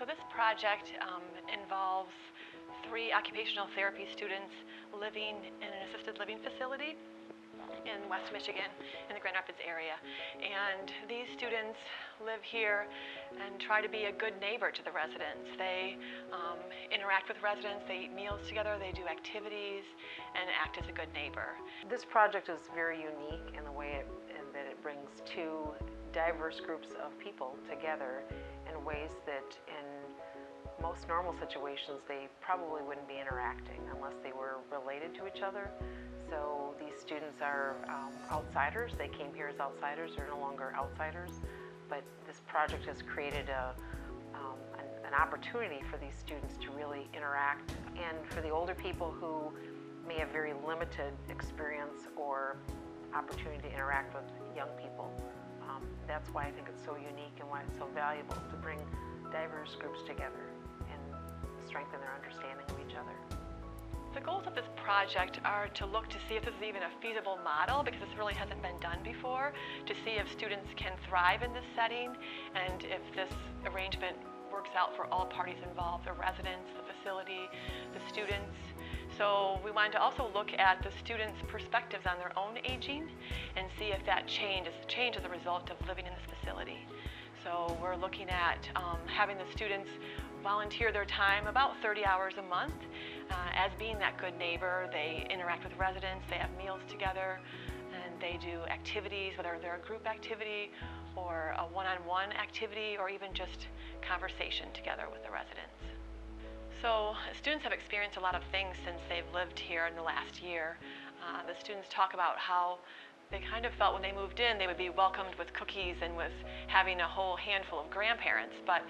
So this project involves 3 occupational therapy students living in an assisted living facility in West Michigan in the Grand Rapids area. And these students live here and try to be a good neighbor to the residents. They interact with residents, they eat meals together, they do activities, and act as a good neighbor. This project is very unique in the way that it brings 2 diverse groups of people together in ways that in most normal situations they probably wouldn't be interacting unless they were related to each other. So these students are outsiders. They came here as outsiders. They're no longer outsiders. But this project has created an opportunity for these students to really interact. And for the older people who may have very limited experience or opportunity to interact with young people, that's why I think it's so unique and why it's so valuable to bring diverse groups together and strengthen their understanding of each other. The goals of this project are to look to see if this is even a feasible model, because this really hasn't been done before, to see if students can thrive in this setting and if this arrangement works out for all parties involved, the residents, the facility, the students. So we wanted to also look at the students' perspectives on their own aging and see if that change as a result of living in this facility. So we're looking at having the students volunteer their time about 30 hours a month as being that good neighbor. They interact with residents, they have meals together, and they do activities, whether they're a group activity or a one-on-one activity or even just conversation together with the residents. So students have experienced a lot of things since they've lived here in the last year. The students talk about how they kind of felt when they moved in they would be welcomed with cookies and with having a whole handful of grandparents, but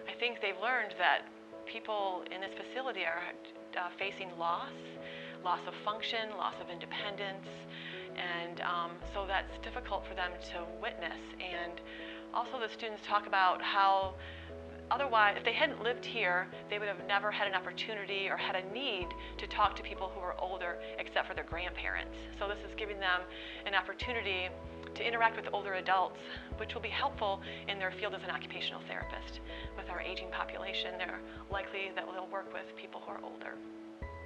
I think they've learned that people in this facility are facing loss of function, loss of independence, and so that's difficult for them to witness. And also the students talk about how otherwise, if they hadn't lived here, they would have never had an opportunity or had a need to talk to people who are older except for their grandparents. So this is giving them an opportunity to interact with older adults, which will be helpful in their field as an occupational therapist. With our aging population, they're likely that they'll work with people who are older.